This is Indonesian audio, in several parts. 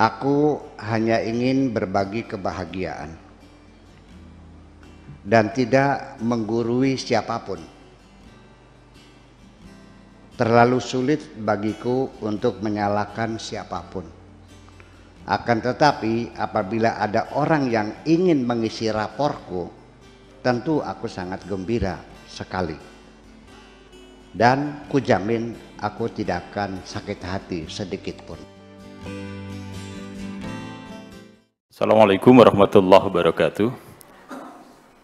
Aku hanya ingin berbagi kebahagiaan dan tidak menggurui siapapun. Terlalu sulit bagiku untuk menyalahkan siapapun. Akan tetapi apabila ada orang yang ingin mengisi raporku, tentu aku sangat gembira sekali. Dan kujamin aku tidak akan sakit hati sedikit pun. Assalamualaikum warahmatullahi wabarakatuh.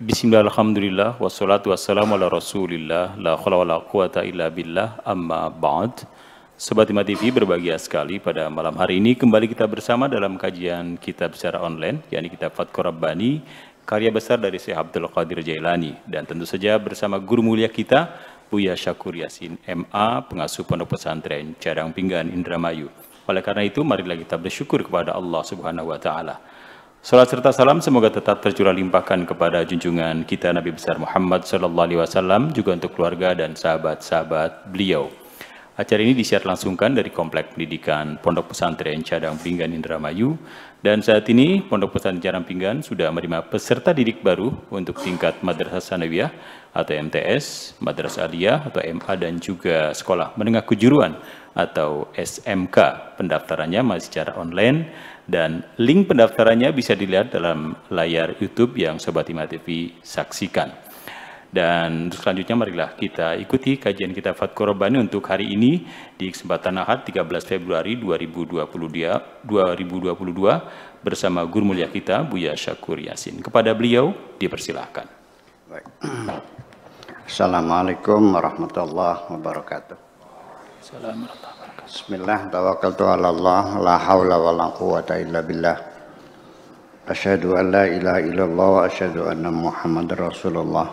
Bismillah, alhamdulillah, wassalatu wassalamu ala rasulillah, la khawla wa la quwata illa billah, amma ba'd. Sobat Hima TV, berbahagia sekali pada malam hari ini kembali kita bersama dalam kajian kitab secara online, yakni kitab Fathur Rabbani, karya besar dari Syekh Abdul Qadir Jailani. Dan tentu saja bersama guru mulia kita, Buya Syakur Yasin, MA, pengasuh Pondok Pesantren Cadang Pinggan Indramayu. Oleh karena itu, marilah kita bersyukur kepada Allah Subhanahu wa Ta'ala. Salat serta salam semoga tetap tercurah limpahkan kepada junjungan kita Nabi besar Muhammad SAW, juga untuk keluarga dan sahabat-sahabat beliau. Acara ini disiar langsungkan dari Komplek Pendidikan Pondok Pesantren Cadang Pinggan Indramayu, dan saat ini Pondok Pesantren Cadang Pinggan sudah menerima peserta didik baru untuk tingkat Madrasah Sanawiyah atau MTS, Madrasah Aliyah atau MA, dan juga Sekolah Menengah Kejuruan atau SMK. Pendaftarannya masih secara online dan link pendaftarannya bisa dilihat dalam layar YouTube yang Sobat Hima TV saksikan. Dan selanjutnya marilah kita ikuti kajian kita Fathur Rabbani untuk hari ini di kesempatan Ahad 13 Februari 2022 bersama guru mulia kita Buya Syakur Yasin. Kepada beliau dipersilahkan. Baik. Assalamualaikum warahmatullahi wabarakatuh. Assalamualaikum. Bismillah, tawakkaltu ala Allah, la hawla wa la quwata illa billah. Asyhadu an la ilaha illallah wa asyhadu anna Muhammadar Rasulullah.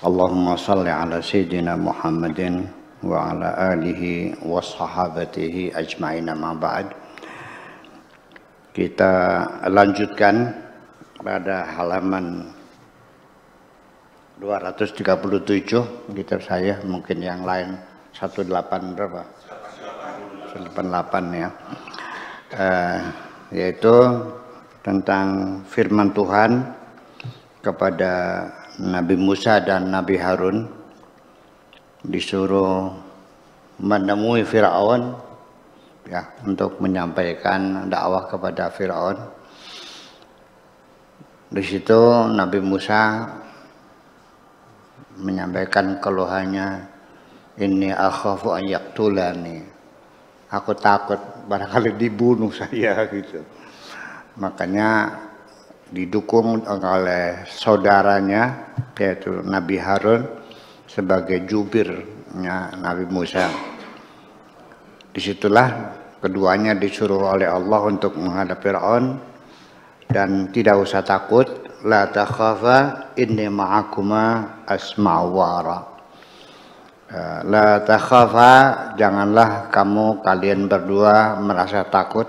Allahumma salli ala sayyidina Muhammadin wa ala alihi wa sahabatihi ajma'in, ma ba'd. Kita lanjutkan pada halaman 237 kitab saya, mungkin yang lain 18 berapa? 88 ya. Yaitu tentang firman Tuhan kepada Nabi Musa dan Nabi Harun, disuruh menemui Firaun ya, untuk menyampaikan dakwah kepada Firaun. Di situ Nabi Musa menyampaikan keluhannya, inni akhafu an yaqtulani, aku takut barangkali dibunuh saya gitu. Makanya didukung oleh saudaranya yaitu Nabi Harun sebagai jubirnya Nabi Musa. Disitulah keduanya disuruh oleh Allah untuk menghadap Fir'aun, dan tidak usah takut, la takhafa inni ma'akuma asma'u wa ara. La takhafa, janganlah kalian berdua merasa takut.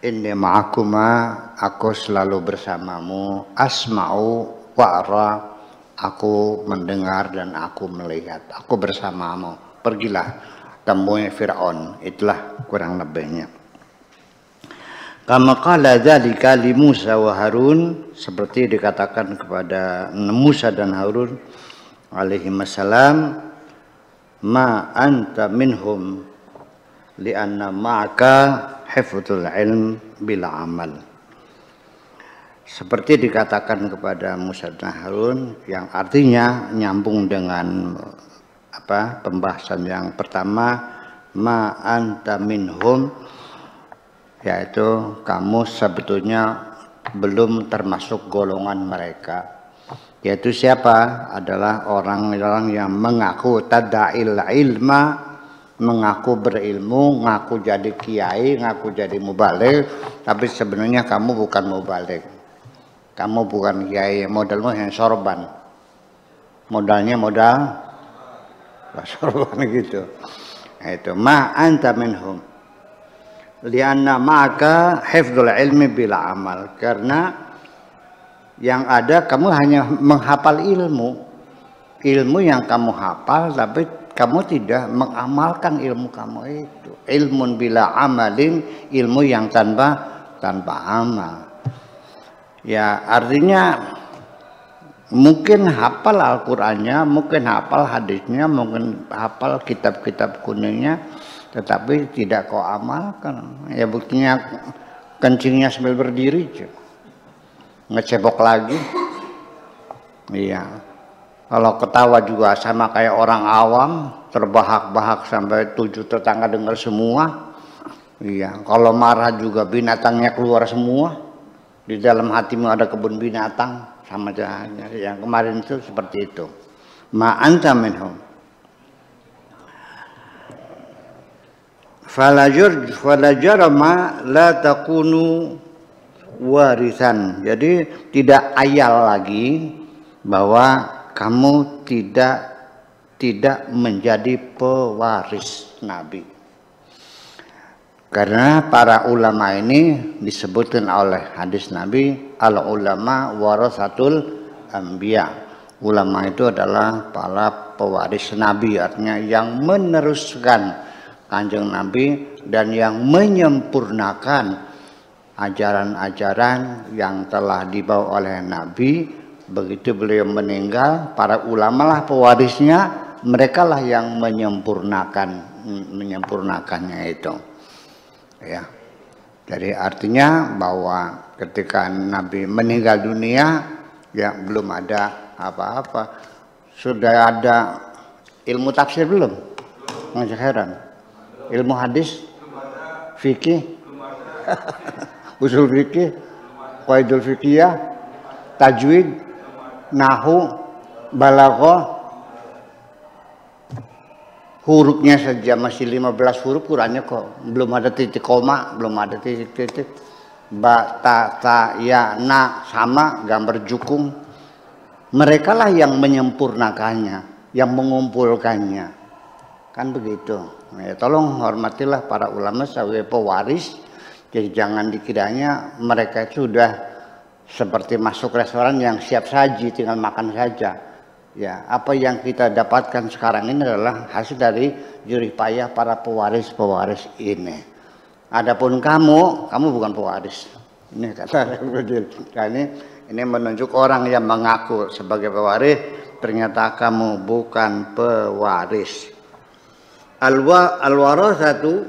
Inni ma'akuma, aku selalu bersamamu. Asma'u wa ara, aku mendengar dan aku melihat. Aku bersamamu. Pergilah temui Fir'aun. Itulah kurang lebihnya. Kama qala dzalika li Musa wa Harun, seperti dikatakan kepada Musa dan Harun alaihi wassalam, ma anta minhum li'anna ma'aka hifdzul ilm bila amal. Seperti dikatakan kepada Musa dan Harun, yang artinya nyambung dengan pembahasan yang pertama, ma anta minhum, yaitu kamu sebetulnya belum termasuk golongan mereka. Yaitu siapa? Adalah orang-orang yang mengaku tada'il ilma, mengaku berilmu, ngaku jadi kiai, ngaku jadi mubaligh, tapi sebenarnya kamu bukan mubaligh. Kamu bukan kiai, modalmu yang sorban. Modalnya modal sorban gitu. Itu ma anta minhum lianna ma'aka hifdzul ilmi bila amal, karena yang ada kamu hanya menghafal ilmu yang kamu hafal, tapi kamu tidak mengamalkan ilmu kamu itu. Ilmun bila amalin, ilmu yang tanpa amal. Ya, artinya mungkin hafal Al-Qur'annya, mungkin hafal hadisnya, mungkin hafal kitab-kitab kuningnya, tetapi tidak kau amalkan. Ya buktinya kencingnya sambil berdiri, ngecebok lagi. Iya. Kalau ketawa juga sama kayak orang awam, terbahak-bahak sampai 7 tetangga dengar semua. Iya. Kalau marah juga binatangnya keluar semua. Di dalam hatimu ada kebun binatang, sama aja. Yang kemarin itu seperti itu. Ma anta minhum. Falajarama la takunu warisan. Jadi tidak ayal lagi bahwa kamu tidak menjadi pewaris Nabi. Karena para ulama ini disebutkan oleh hadis Nabi, al ulama warasatul anbiya. Ulama itu adalah para pewaris Nabi, artinya yang meneruskan Kanjeng Nabi dan yang menyempurnakan ajaran-ajaran yang telah dibawa oleh Nabi. Begitu beliau meninggal, para ulama lah pewarisnya, mereka lah yang menyempurnakannya itu. Ya. Jadi artinya bahwa ketika Nabi meninggal dunia, ya belum ada apa-apa. Sudah ada ilmu tafsir belum? Nggak heran. Ilmu hadis, fikih, usul fikih, qaidul fikih, tajwid, nahu, balaghah, hurufnya saja masih 15 huruf Qurannya kok. Belum ada titik koma, belum ada titik-titik. Ba, ta, ta, ya, na, sama gambar jukung. Mereka lah yang menyempurnakannya, yang mengumpulkannya. Kan begitu. Ya, tolong hormatilah para ulama sebagai pewaris. Jadi jangan dikiranya mereka sudah seperti masuk restoran yang siap saji, tinggal makan saja. Ya, apa yang kita dapatkan sekarang ini adalah hasil dari jerih payah para pewaris-pewaris ini. Adapun kamu bukan pewaris. Ini kata ini menunjuk orang yang mengaku sebagai pewaris, ternyata kamu bukan pewaris. Al-warasatu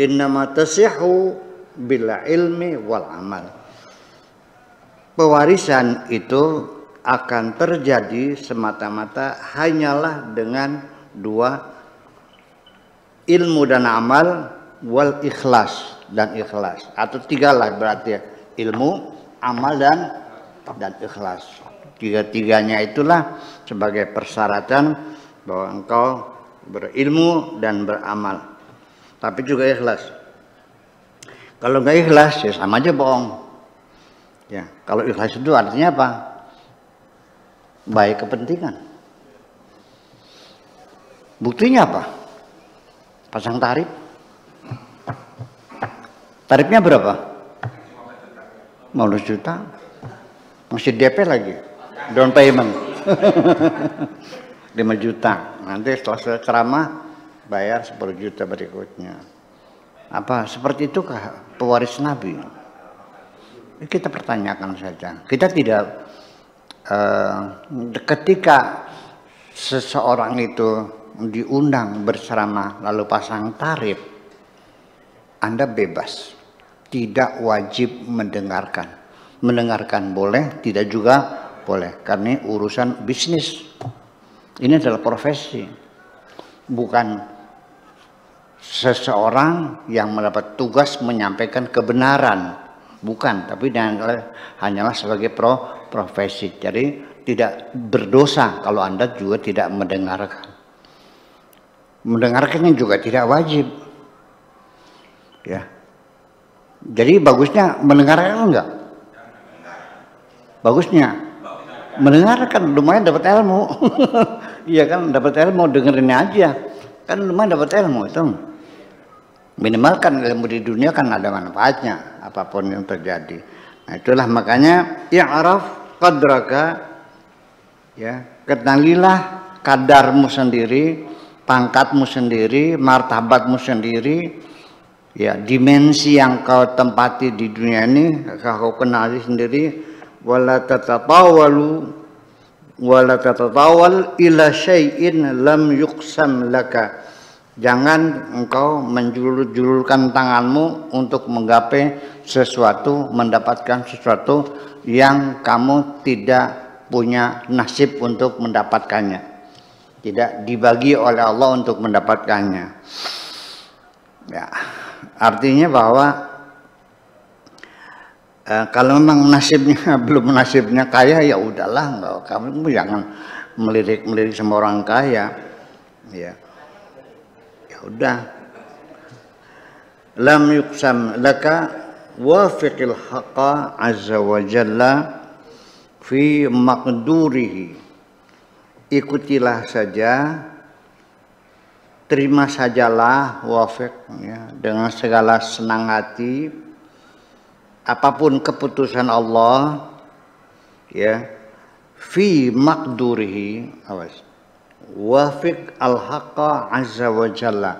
innama tasihhu bil ilmi wal amal. Pewarisan itu akan terjadi semata-mata hanyalah dengan 2, ilmu dan amal, wal ikhlas dan ikhlas, atau 3 lah berarti ya, ilmu, amal dan ikhlas. 3-tiganya itulah sebagai persyaratan bahwa engkau berilmu dan beramal, tapi juga ikhlas. Kalau nggak ikhlas ya sama aja bohong. Ya, kalau ikhlas itu artinya apa? Baik kepentingan. Buktinya apa? Pasang tarif. Tarifnya berapa? 15 juta. Masih DP lagi. Down payment. 5 juta. Nanti setelah ceramah bayar 10 juta berikutnya. Apa seperti itukah pewaris Nabi? Kita pertanyakan saja. Kita tidak ketika seseorang itu diundang berceramah lalu pasang tarif, Anda bebas, tidak wajib mendengarkan. Mendengarkan boleh, tidak juga boleh, karena urusan bisnis. Ini adalah profesi, bukan seseorang yang mendapat tugas menyampaikan kebenaran. Bukan, tapi hanyalah sebagai profesi. Jadi tidak berdosa kalau Anda juga tidak mendengarkan. Mendengarkannya juga tidak wajib. Ya. Jadi bagusnya mendengarkan enggak? Bagusnya mendengarkan, lumayan dapat ilmu. Iya kan, dapat ilmu, dengerin aja. Kan lumayan dapat ilmu itu. Minimal kan ilmu di dunia kan ada manfaatnya apapun yang terjadi. Nah, itulah makanya i'raf qadraka, ya, kenalilah kadarmu sendiri, pangkatmu sendiri, martabatmu sendiri, ya dimensi yang kau tempati di dunia ini kau kenali sendiri. Wala tatatawal ila syai'in lam yuqsam laka. Jangan engkau menjulurkan tanganmu untuk menggapai sesuatu, mendapatkan sesuatu yang kamu tidak punya nasib untuk mendapatkannya. Tidak dibagi oleh Allah untuk mendapatkannya. Ya, artinya bahwa kalau memang nasibnya belum nasibnya kaya, ya udahlah, kamu jangan melirik-melirik sama orang kaya. Ya. Udah, lam yuqsam laka wafiqil haqqa azza wa jalla fi maqdurihi. Ikutilah saja, terima sajalah wafiq, ya, dengan segala senang hati apapun keputusan Allah, ya, fi maqdurihi, awas, wafiq al-haqqa azza wa jalla.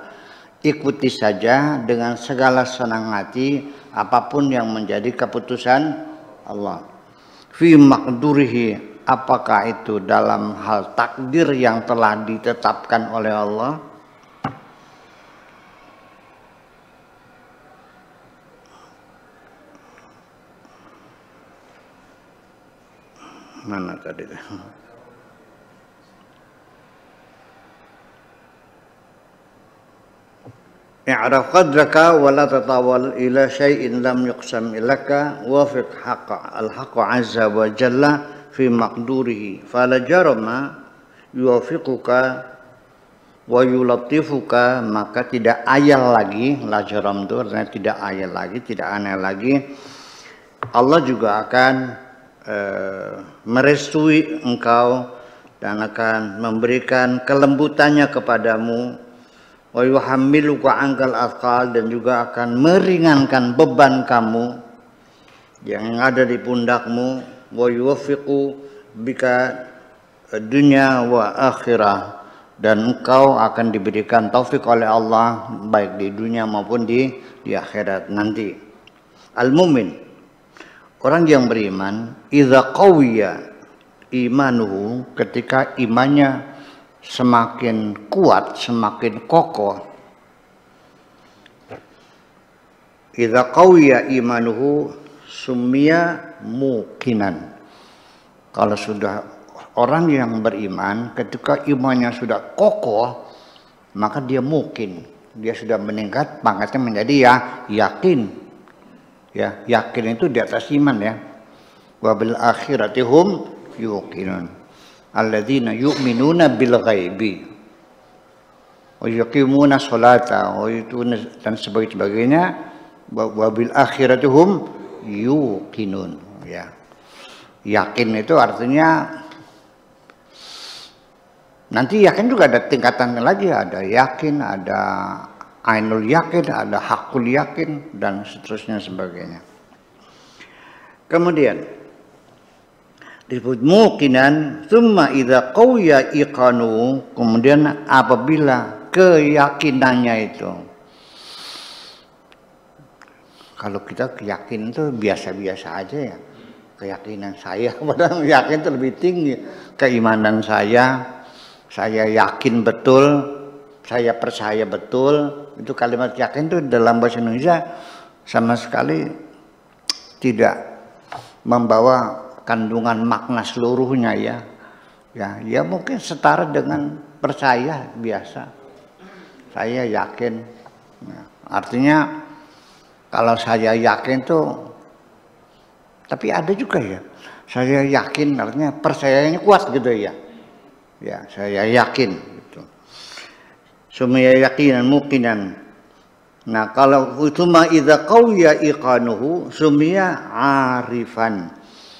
Ikuti saja dengan segala senang hati apapun yang menjadi keputusan Allah. Fi maqdurihi, apakah itu dalam hal takdir yang telah ditetapkan oleh Allah. Mana tadi? I'raf qadraka wa la tatawal ila syai'in lam yuqsam ilaka wafiq haqqa al-haqqa azza wa jalla fi maqdurihi fala jarama yuwafiquka wa yulatifuka. Maka tidak ayal lagi, la jaram itu artinya tidak ayal lagi, tidak aneh lagi, Allah juga akan merestui engkau dan akan memberikan kelembutannya kepadamu. Wa yuhammiluka angkal athqal, dan juga akan meringankan beban kamu yang ada di pundakmu. Wa yuwaffiqu bika dunya wa akhirah, dan engkau akan diberikan taufik oleh Allah baik di dunia maupun di akhirat nanti. Al-mu'min, orang yang beriman, idza qawiya imanuhu, ketika imannya semakin kuat, semakin kokoh. Idza qawiya imanuhu summiya muqinan. Kalau sudah orang yang beriman, ketika imannya sudah kokoh, maka dia muqin. Dia sudah meningkat pangkatnya menjadi yakin. Ya, yakin itu di atas iman, ya. Wa bil akhirati hum yuqinun. Alladzina yu'minuna bil ghaibi wa yuqimuna sholata wa yutuna dan sebagainya. Wa bil akhirati hum yuqinun, ya. Yakin itu artinya nanti yakin juga ada tingkatan lagi, ada yakin, ada ainul yakin, ada hakul yakin, dan seterusnya sebagainya. Kemudian disebut muqinan, tsumma idza qawiya iqanu, kemudian apabila keyakinannya itu, kalau kita keyakinan itu biasa-biasa aja, ya, keyakinan saya, padahal yakin itu lebih tinggi. Keimanan saya yakin betul, saya percaya betul. Itu kalimat yakin itu dalam bahasa Indonesia sama sekali tidak membawa kandungan makna seluruhnya, ya mungkin setara dengan percaya biasa. Saya yakin, ya. Artinya kalau saya yakin tuh, tapi ada juga, ya, saya yakin artinya percayanya kuat gitu, ya. Ya, saya yakin gitu. Sumya yaqinan muqinan. Nah, kalau utuma idza qawiya iqanuhu sumya arifan.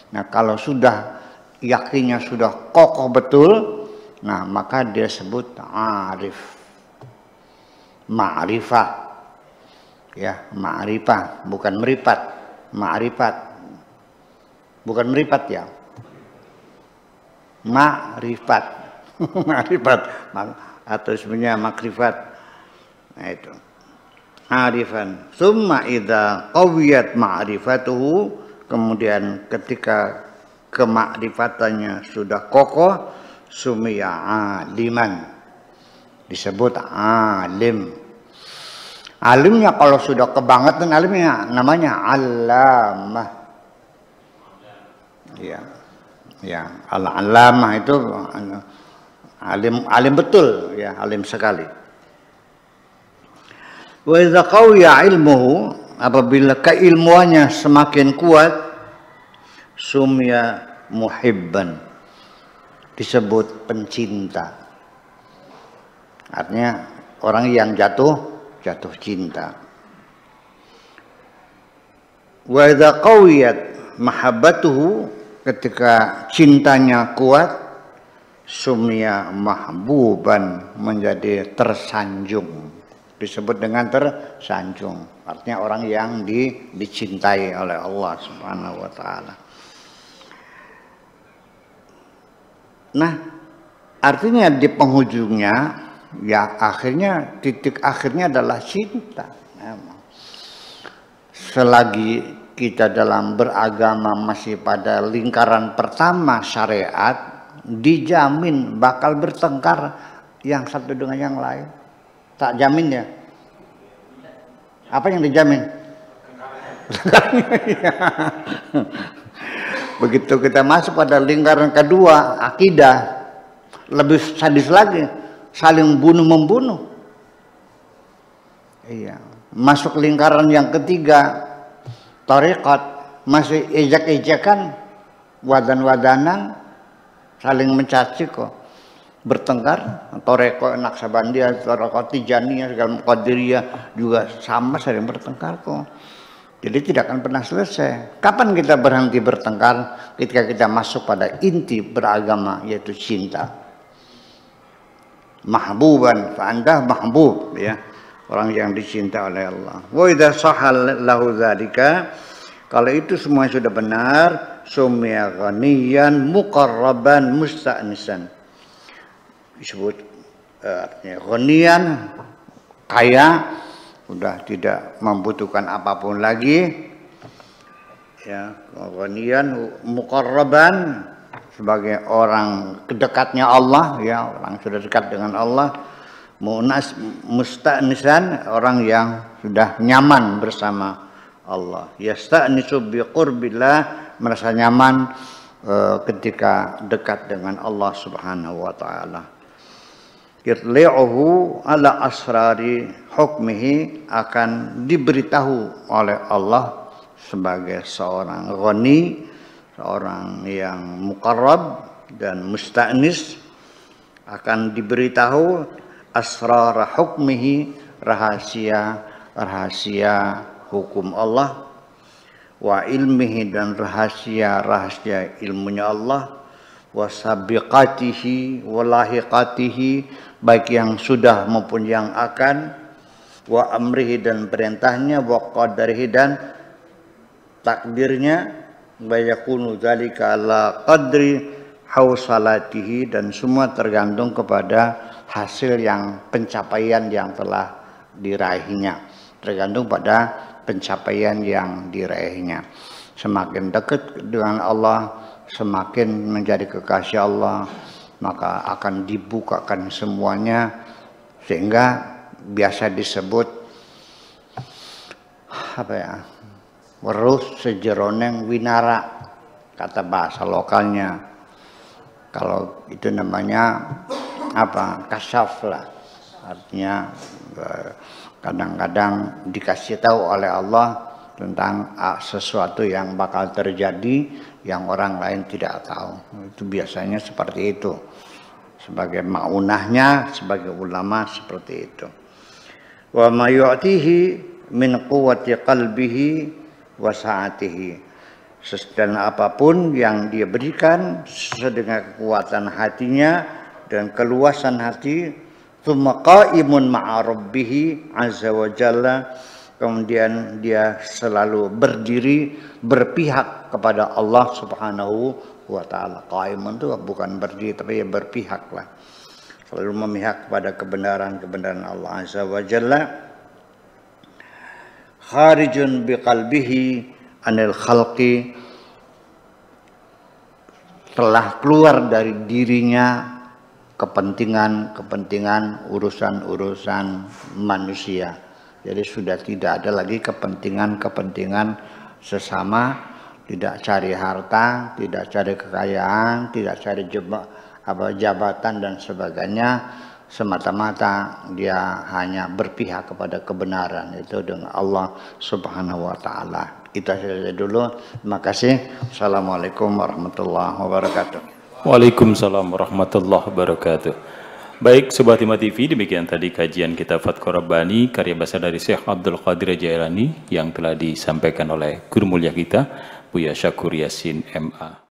Nah, kalau sudah yakinnya sudah kokoh betul, nah maka dia sebut arif, ma'rifah, ya, ma'rifah, bukan meripat, ma'rifat, bukan meripat, ya, ma'rifat, Ma'rifat atau sebenarnya makrifat. Nah itu. Arifan. Summa idza qawiyat ma'rifatuhu, kemudian ketika kemakrifatannya sudah kokoh, sumiya aliman, disebut alim. Alimnya kalau sudah kebangetan alimnya namanya allamah. Ya. Ya, al-allamah itu alim betul ya, alim sekali. Wa idza qawiya ilmuhu, apabila keilmuannya semakin kuat, sumya muhibban, disebut pencinta. Artinya orang yang jatuh cinta. Wa idza qawiyat mahabbatuhu, ketika cintanya kuat, sumya mahbuban, menjadi tersanjung, disebut dengan tersanjung. Artinya orang yang dicintai oleh Allah Subhanahu wa taala. Nah, artinya di penghujungnya ya akhirnya titik akhirnya adalah cinta. Selagi kita dalam beragama masih pada lingkaran pertama syariat, dijamin bakal bertengkar yang satu dengan yang lain. Tak jamin ya? Apa yang dijamin? Begitu kita masuk pada lingkaran kedua, akidah, lebih sadis lagi, saling bunuh-membunuh. Iya. Masuk lingkaran yang ketiga, tarekat, masih ejak-ejakan, wadan-wadanan, saling mencaci kok. Bertengkar, Toreko Naksabandia, Toreko Tijaniyah, segala Qadiriyah juga sama sering bertengkar kok. Jadi tidak akan pernah selesai. Kapan kita berhenti bertengkar? Ketika kita masuk pada inti beragama, yaitu cinta. Mahbuban, fa'andah mahbub, ya, orang yang dicinta oleh Allah. Wa idza sahal lahu dzalika, kalau itu semua sudah benar, sumya ghaniyan muqarraban musta'nisan. Disebut artinya ghaniyan, kaya, sudah tidak membutuhkan apapun lagi, ya, ghaniyan muqarraban, sebagai orang kedekatnya Allah, ya, orang sudah dekat dengan Allah. Munas musta'nisan, orang yang sudah nyaman bersama Allah. Yasta'nisu biqurbillah, merasa nyaman ketika dekat dengan Allah Subhanahu wa taala. Yatli'uhu ala asrari hukmihi, akan diberitahu oleh Allah sebagai seorang ghani, seorang yang muqarrab dan musta'nis, akan diberitahu asrar hukmihi, rahasia hukum Allah, wa ilmihi, dan rahasia ilmunya Allah, wa sabiqatihi wa lahiqatihi, baik yang sudah maupun yang akan, wa amrihi, dan perintahnya, wa qadarihi, dan takdirnya, bayakunu dzalika ala qadri hausalatihi, dan semua tergantung kepada hasil yang pencapaian yang telah diraihnya, tergantung pada pencapaian yang diraihnya. Semakin dekat dengan Allah, semakin menjadi kekasih Allah, maka akan dibukakan semuanya, sehingga biasa disebut apa ya, werus sejeroneng winara, kata bahasa lokalnya. Kalau itu namanya apa, kasyaf lah, artinya kadang-kadang dikasih tahu oleh Allah tentang sesuatu yang bakal terjadi yang orang lain tidak tahu. Itu biasanya seperti itu, sebagai maunahnya sebagai ulama seperti itu. Wa ma yu'tihi min quwwati qalbihi wa sa'atihi, dan apapun yang dia berikan sesuai dengan kekuatan hatinya dan keluasan hati. Tsumma qa'imun ma'a rabbih azza wa jalla, kemudian dia selalu berdiri berpihak kepada Allah Subhanahu wa ta'ala. Qaimun itu bukan berdiri tapi ya berpihaklah. Selalu memihak kepada kebenaran Allah Azza wa Jalla. Kharijun biqalbihi anil khalqi, telah keluar dari dirinya kepentingan urusan manusia. Jadi sudah tidak ada lagi kepentingan sesama, tidak cari harta, tidak cari kekayaan, tidak cari jabatan dan sebagainya. Semata-mata dia hanya berpihak kepada kebenaran, itu dengan Allah Subhanahu wa taala. Itu saja dulu. Terima kasih. Assalamualaikum warahmatullahi wabarakatuh. Waalaikumsalam warahmatullahi wabarakatuh. Baik, Sobat Himma TV, demikian tadi kajian kitab Fathur Rabbani karya bahasa dari Syekh Abdul Qadir Jailani yang telah disampaikan oleh guru mulia kita Buya Syakur Yasin MA.